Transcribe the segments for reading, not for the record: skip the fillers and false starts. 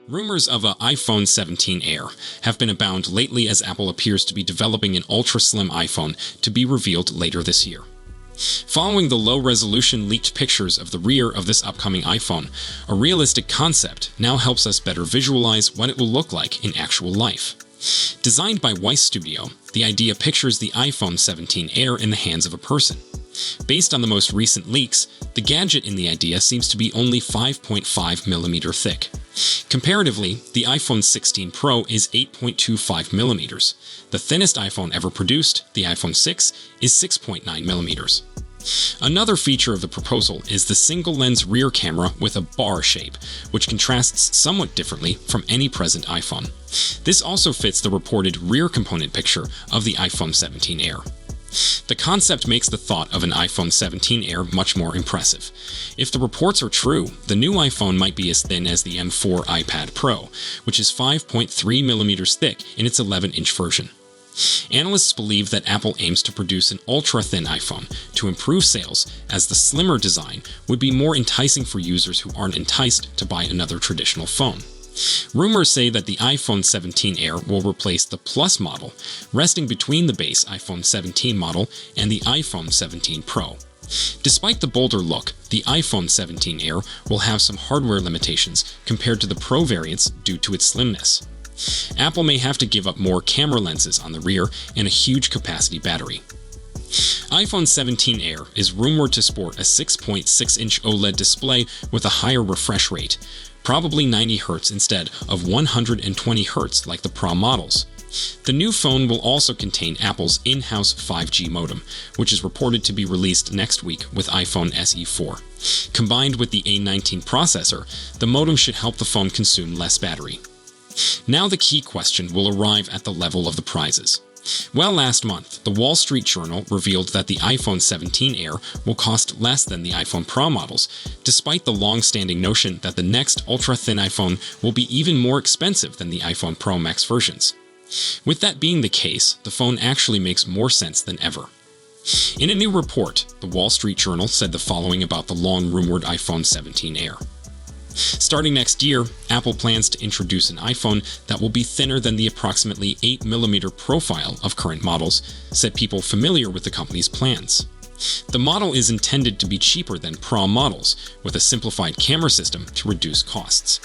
Rumors of an iPhone 17 Air have been abound lately as Apple appears to be developing an ultra-slim iPhone to be revealed later this year. Following the low-resolution leaked pictures of the rear of this upcoming iPhone, a realistic concept now helps us better visualize what it will look like in actual life. Designed by Weiss Studio, the idea pictures the iPhone 17 Air in the hands of a person. Based on the most recent leaks, the gadget in the idea seems to be only 5.5mm thick. Comparatively, the iPhone 16 Pro is 8.25mm. The thinnest iPhone ever produced, the iPhone 6, is 6.9mm. Another feature of the proposal is the single-lens rear camera with a bar shape, which contrasts somewhat differently from any present iPhone. This also fits the reported rear component picture of the iPhone 17 Air. The concept makes the thought of an iPhone 17 Air much more impressive. If the reports are true, the new iPhone might be as thin as the M4 iPad Pro, which is 5.3mm thick in its 11-inch version. Analysts believe that Apple aims to produce an ultra-thin iPhone to improve sales, as the slimmer design would be more enticing for users who aren't enticed to buy another traditional phone. Rumors say that the iPhone 17 Air will replace the Plus model, resting between the base iPhone 17 model and the iPhone 17 Pro. Despite the bolder look, the iPhone 17 Air will have some hardware limitations compared to the Pro variants due to its slimness. Apple may have to give up more camera lenses on the rear and a huge capacity battery. iPhone 17 Air is rumored to sport a 6.6-inch OLED display with a higher refresh rate, probably 90 Hz instead of 120 Hz like the Pro models. The new phone will also contain Apple's in-house 5G modem, which is reported to be released next week with iPhone SE 4. Combined with the A19 processor, the modem should help the phone consume less battery. Now the key question will arrive at the level of the prizes. Well, last month, the Wall Street Journal revealed that the iPhone 17 Air will cost less than the iPhone Pro models, despite the long-standing notion that the next ultra-thin iPhone will be even more expensive than the iPhone Pro Max versions. With that being the case, the phone actually makes more sense than ever. In a new report, the Wall Street Journal said the following about the long-rumored iPhone 17 Air. Starting next year, Apple plans to introduce an iPhone that will be thinner than the approximately 8mm profile of current models, said people familiar with the company's plans. The model is intended to be cheaper than Pro models, with a simplified camera system to reduce costs.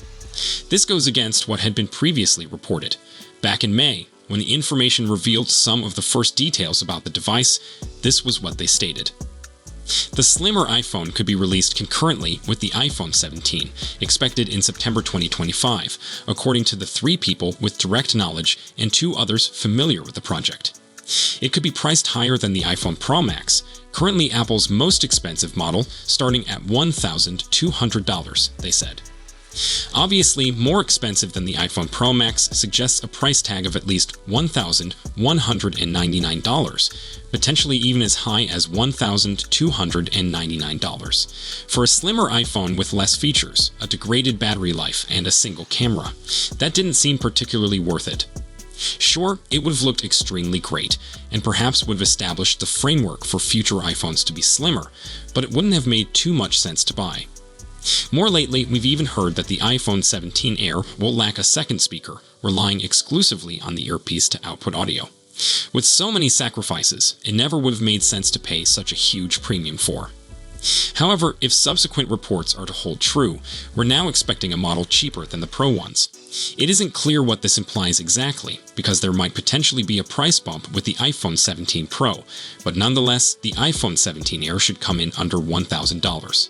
This goes against what had been previously reported. Back in May, when the information revealed some of the first details about the device, this was what they stated. The slimmer iPhone could be released concurrently with the iPhone 17, expected in September 2025, according to the 3 people with direct knowledge and 2 others familiar with the project. It could be priced higher than the iPhone Pro Max, currently Apple's most expensive model, starting at $1,200, they said. Obviously, more expensive than the iPhone Pro Max suggests a price tag of at least $1,199, potentially even as high as $1,299. For a slimmer iPhone with less features, a degraded battery life, and a single camera, that didn't seem particularly worth it. Sure, it would have looked extremely great, and perhaps would have established the framework for future iPhones to be slimmer, but it wouldn't have made too much sense to buy. More lately, we've even heard that the iPhone 17 Air will lack a second speaker, relying exclusively on the earpiece to output audio. With so many sacrifices, it never would have made sense to pay such a huge premium for. However, if subsequent reports are to hold true, we're now expecting a model cheaper than the Pro ones. It isn't clear what this implies exactly, because there might potentially be a price bump with the iPhone 17 Pro, but nonetheless, the iPhone 17 Air should come in under $1,000.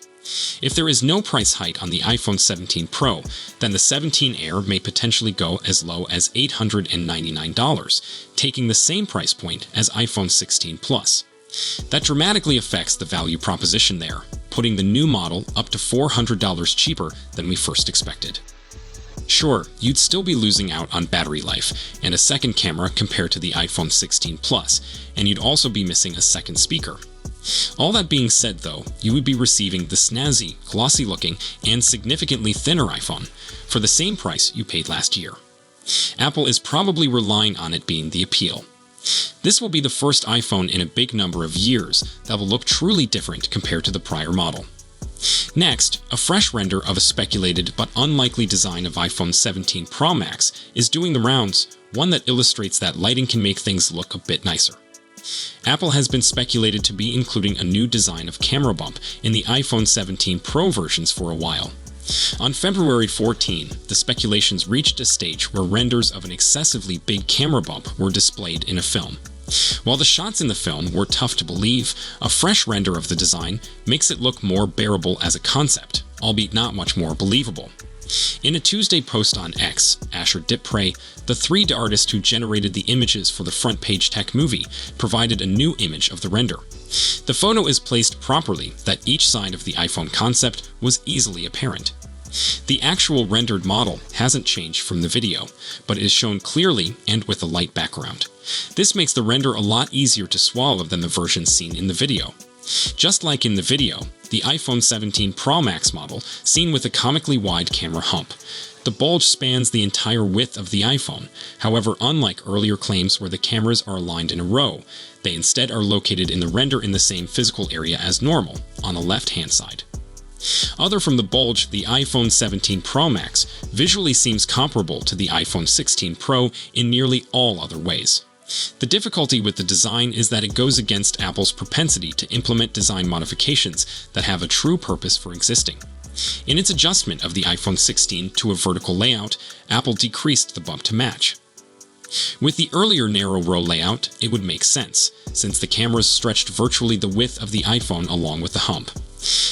If there is no price hike on the iPhone 17 Pro, then the 17 Air may potentially go as low as $899, taking the same price point as iPhone 16 Plus. That dramatically affects the value proposition there, putting the new model up to $400 cheaper than we first expected. Sure, you'd still be losing out on battery life and a second camera compared to the iPhone 16 Plus, and you'd also be missing a second speaker. All that being said though, you would be receiving the snazzy, glossy-looking, and significantly thinner iPhone for the same price you paid last year. Apple is probably relying on it being the appeal. This will be the first iPhone in a big number of years that will look truly different compared to the prior model. Next, a fresh render of a speculated but unlikely design of iPhone 17 Pro Max is doing the rounds, one that illustrates that lighting can make things look a bit nicer. Apple has been speculated to be including a new design of camera bump in the iPhone 17 Pro versions for a while. On February 14, the speculations reached a stage where renders of an excessively big camera bump were displayed in a film. While the shots in the film were tough to believe, a fresh render of the design makes it look more bearable as a concept, albeit not much more believable. In a Tuesday post on X, Asher Dipre, the 3D artist who generated the images for the front page tech movie, provided a new image of the render. The photo is placed properly that each side of the iPhone concept was easily apparent. The actual rendered model hasn't changed from the video, but is shown clearly and with a light background. This makes the render a lot easier to swallow than the version seen in the video. Just like in the video, the iPhone 17 Pro Max model seen with a comically wide camera hump. The bulge spans the entire width of the iPhone. However, unlike earlier claims where the cameras are aligned in a row, they instead are located in the render in the same physical area as normal, on the left-hand side. Other from the bulge, the iPhone 17 Pro Max visually seems comparable to the iPhone 16 Pro in nearly all other ways. The difficulty with the design is that it goes against Apple's propensity to implement design modifications that have a true purpose for existing. In its adjustment of the iPhone 16 to a vertical layout, Apple decreased the bump to match. With the earlier narrow row layout, it would make sense, since the cameras stretched virtually the width of the iPhone along with the hump.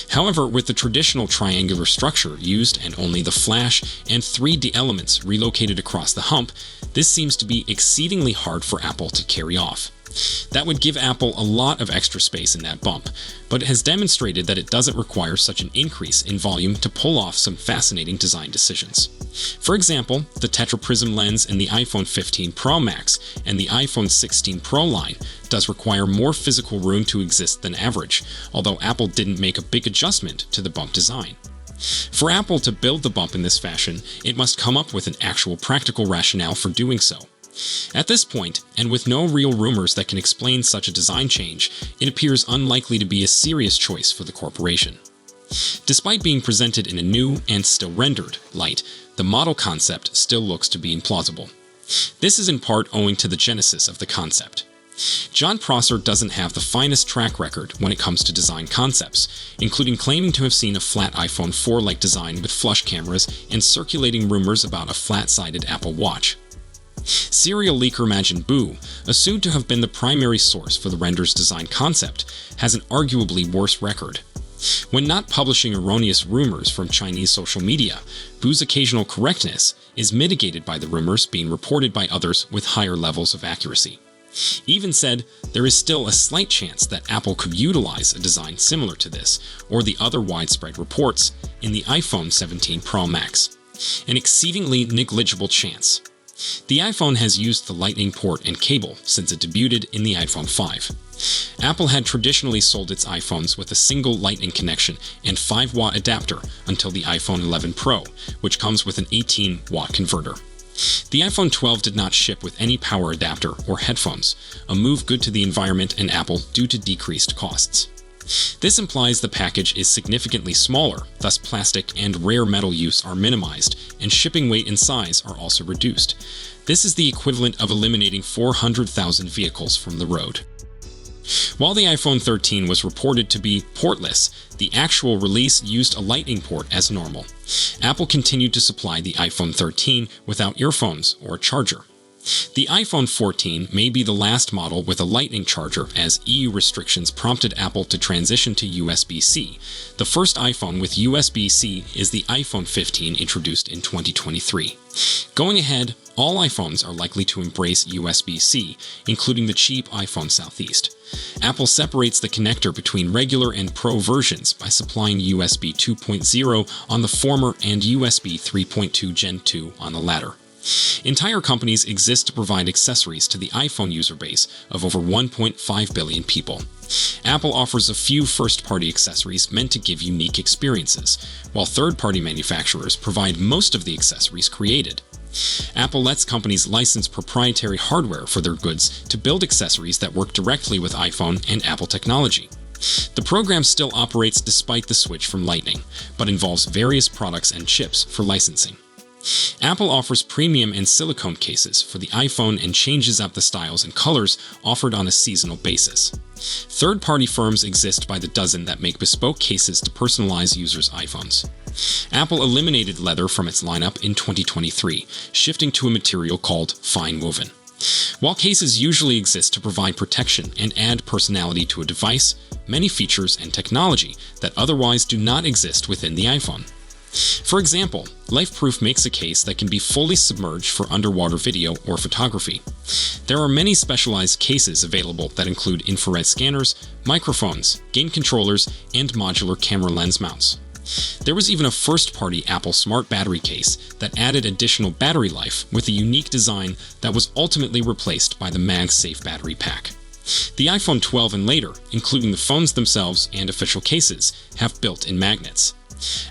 However, with the traditional triangular structure used and only the flash and 3D elements relocated across the hump, this seems to be exceedingly hard for Apple to carry off. That would give Apple a lot of extra space in that bump, but it has demonstrated that it doesn't require such an increase in volume to pull off some fascinating design decisions. For example, the tetraprism lens in the iPhone 15 Pro Max and the iPhone 16 Pro line does require more physical room to exist than average, although Apple didn't make a big adjustment to the bump design. For Apple to build the bump in this fashion, it must come up with an actual practical rationale for doing so. At this point, and with no real rumors that can explain such a design change, it appears unlikely to be a serious choice for the corporation. Despite being presented in a new, and still rendered, light, the model concept still looks to be implausible. This is in part owing to the genesis of the concept. John Prosser doesn't have the finest track record when it comes to design concepts, including claiming to have seen a flat iPhone 4-like design with flush cameras and circulating rumors about a flat-sided Apple Watch. Serial leaker Majin Buu, assumed to have been the primary source for the render's design concept, has an arguably worse record. When not publishing erroneous rumors from Chinese social media, Buu's occasional correctness is mitigated by the rumors being reported by others with higher levels of accuracy. Even said, there is still a slight chance that Apple could utilize a design similar to this, or the other widespread reports, in the iPhone 17 Pro Max. An exceedingly negligible chance. The iPhone has used the Lightning port and cable since it debuted in the iPhone 5. Apple had traditionally sold its iPhones with a single Lightning connection and 5-watt adapter until the iPhone 11 Pro, which comes with an 18-watt converter. The iPhone 12 did not ship with any power adapter or headphones, a move good to the environment and Apple due to decreased costs. This implies the package is significantly smaller, thus plastic and rare metal use are minimized, and shipping weight and size are also reduced. This is the equivalent of eliminating 400,000 vehicles from the road. While the iPhone 13 was reported to be portless, the actual release used a Lightning port as normal. Apple continued to supply the iPhone 13 without earphones or a charger. The iPhone 14 may be the last model with a Lightning charger, as EU restrictions prompted Apple to transition to USB-C. The first iPhone with USB-C is the iPhone 15 introduced in 2023. Going ahead, all iPhones are likely to embrace USB-C, including the cheap iPhone Southeast. Apple separates the connector between regular and Pro versions by supplying USB 2.0 on the former and USB 3.2 Gen 2 on the latter. Entire companies exist to provide accessories to the iPhone user base of over 1.5 billion people. Apple offers a few first-party accessories meant to give unique experiences, while third-party manufacturers provide most of the accessories created. Apple lets companies license proprietary hardware for their goods to build accessories that work directly with iPhone and Apple technology. The program still operates despite the switch from Lightning, but involves various products and chips for licensing. Apple offers premium and silicone cases for the iPhone and changes up the styles and colors offered on a seasonal basis. Third-party firms exist by the dozen that make bespoke cases to personalize users' iPhones. Apple eliminated leather from its lineup in 2023, shifting to a material called fine woven. While cases usually exist to provide protection and add personality to a device, many features and technology that otherwise do not exist within the iPhone. For example, LifeProof makes a case that can be fully submerged for underwater video or photography. There are many specialized cases available that include infrared scanners, microphones, game controllers, and modular camera lens mounts. There was even a first-party Apple Smart Battery case that added additional battery life with a unique design that was ultimately replaced by the MagSafe battery pack. The iPhone 12 and later, including the phones themselves and official cases, have built-in magnets.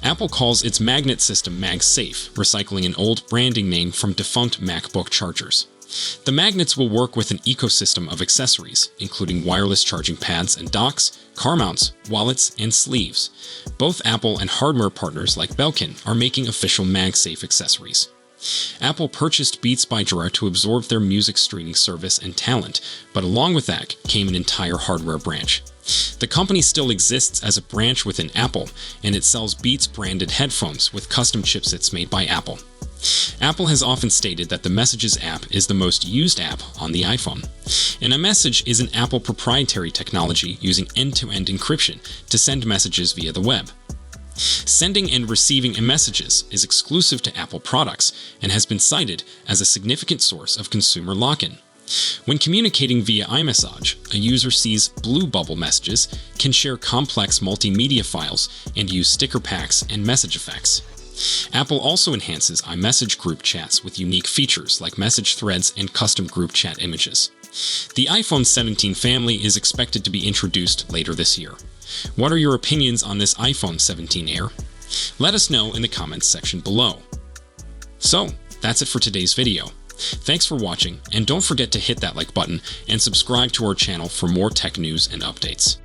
Apple calls its magnet system MagSafe, recycling an old branding name from defunct MacBook chargers. The magnets will work with an ecosystem of accessories, including wireless charging pads and docks, car mounts, wallets, and sleeves. Both Apple and hardware partners like Belkin are making official MagSafe accessories. Apple purchased Beats by Dra to absorb their music streaming service and talent, but along with that came an entire hardware branch. The company still exists as a branch within Apple, and it sells Beats-branded headphones with custom chipsets made by Apple. Apple has often stated that the Messages app is the most used app on the iPhone. And a message is an Apple proprietary technology using end-to-end encryption to send messages via the web. Sending and receiving messages is exclusive to Apple products and has been cited as a significant source of consumer lock-in. When communicating via iMessage, a user sees blue bubble messages, can share complex multimedia files, and use sticker packs and message effects. Apple also enhances iMessage group chats with unique features like message threads and custom group chat images. The iPhone 17 family is expected to be introduced later this year. What are your opinions on this iPhone 17 Air? Let us know in the comments section below. So, that's it for today's video. Thanks for watching, and don't forget to hit that like button and subscribe to our channel for more tech news and updates.